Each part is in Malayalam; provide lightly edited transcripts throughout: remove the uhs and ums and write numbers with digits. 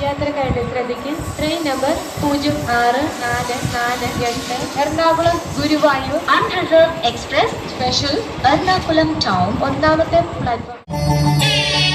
യാത്രക്കാരുടെ ശ്രദ്ധയ്ക്ക് train number 06448 Ernakulam Guruvayur unreserved express special Ernakulam town ഒന്നാമത്തെ പ്ലാറ്റ്ഫോം.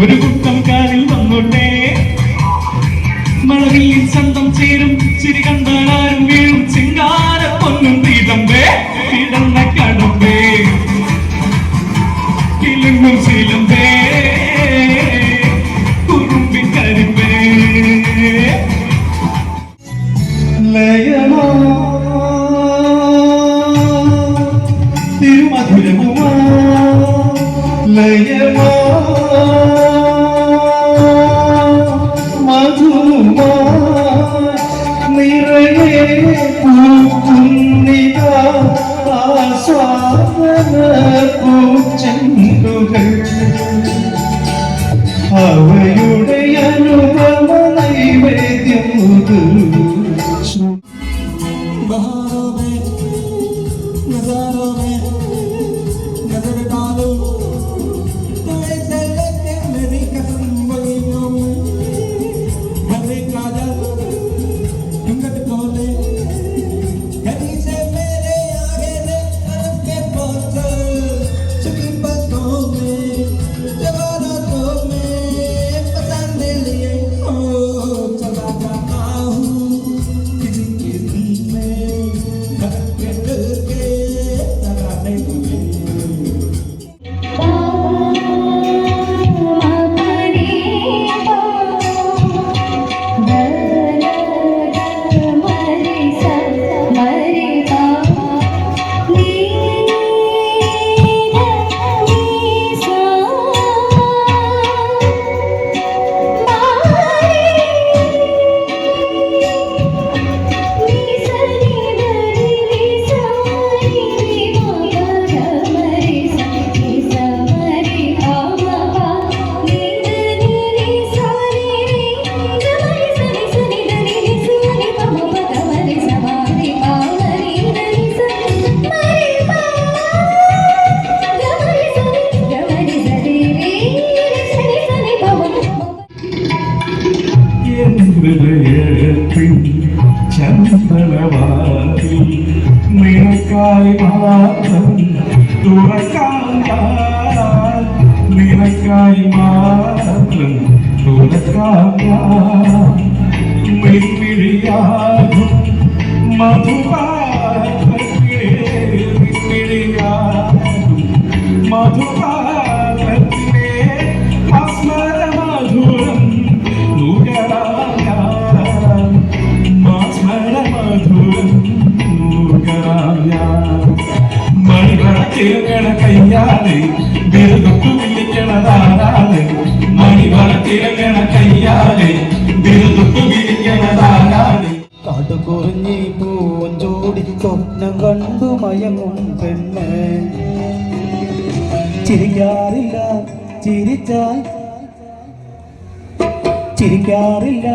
ഒരു കുട്ടം കാലിൽ വന്നോട്ടെ മഴവിൽ ചന്തം ചേരും ചിരി കണ്ടാലും വീഴും ചിങ്കാര പൊന്നും തീതമ്പേ കിടന്ന കടമ്പേ കിളുങ്ങും ശീലമ്പേ കുറുമ്പി കരിമ്പേ ലയമോ തിരുമധുരമോ ലയമോ അവയുടെ അനുപമ നൈവേദ്യം നിനക്കായി മാത്രം തുറക്കാം ഞാൻ നിനക്കായി മാത്രം തുറക്കാം ഞാൻ മിഴിയാകും മധുപാത്രത്തിലെ മധുപാത്രത്തിലെ സ്മരമധുരം നുകരാം സ്മരമധുരം നുകരാം മണിവളത്തിലങ്ങണ കയ്യാതെ ബിരുദത്തു വിളിക്കണതാരാതെ മണിവളത്തിലങ്ങണ കയ്യാതെ ബിരുദത്തു വിളിക്കണതാരാതെ കാട്ടുകുറിഞ്ഞി പൂഞ്ചോടി സ്വപ്നം കണ്ടു മയങ്ങും പെണ്ണ് ചിരിക്കാറില്ല ചിരിക്കാറില്ല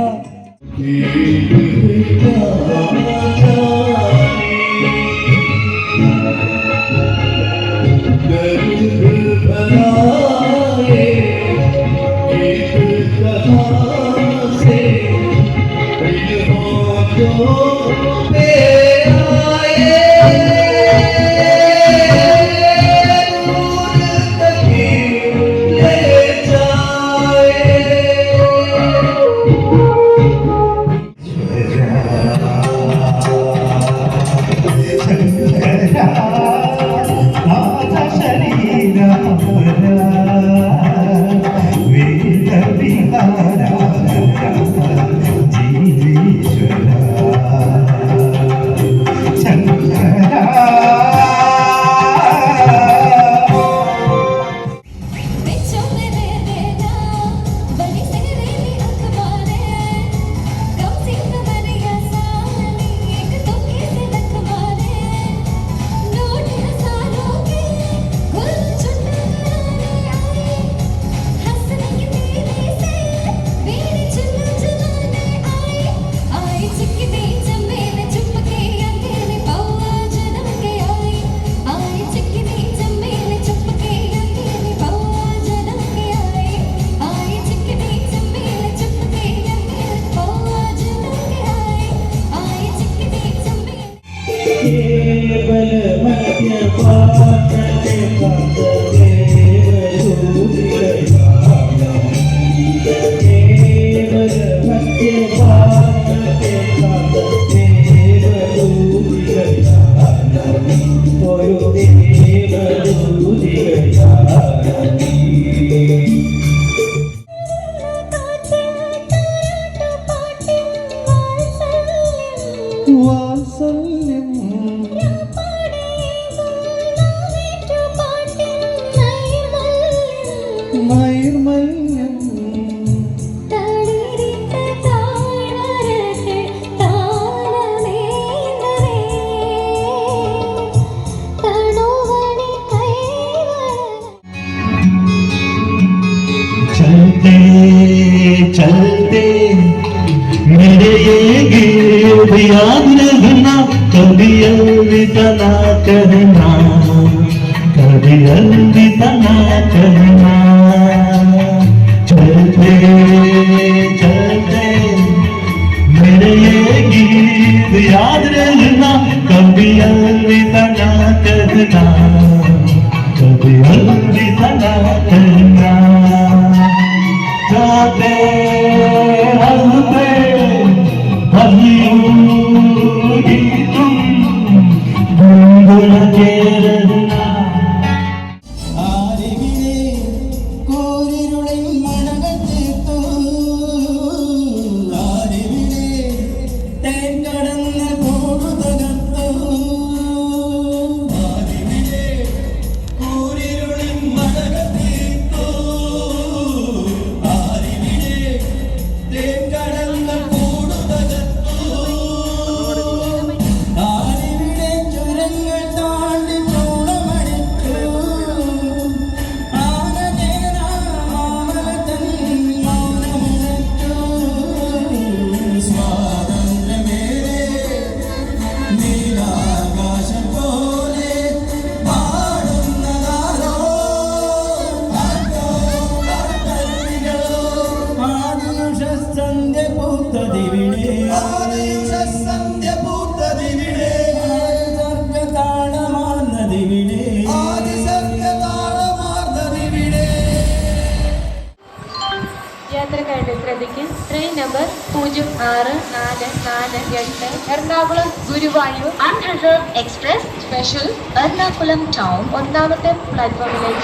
चलते मेरे ये गीत याद रखना कभी अलविदा ना कहना कभी अलविदा ना कहना चलते चलते मेरे ये गीत याद रखना कभी अलविदा ना कहना कभी अलविदा ना कहना जाते हंसते हंसी तुम भूल के रहना ആരിവിടെ കോരിരുളിൽ മണകത്തേത്തു ആരിവിടെ തേൻ കടന്ന കൂടു തകർത്തു ആരിവിടെ കോരിരുളിൽ മണകത്തേത്തു ആരിവിടെ യാത്രക്കാരുടെ ശ്രദ്ധയ്ക്ക് train number 064448 Ernakulam Guruvayur Unreserved Express special Ernakulam Town ഒന്നാമത്തെ പ്ലാറ്റ്ഫോമിലേക്ക്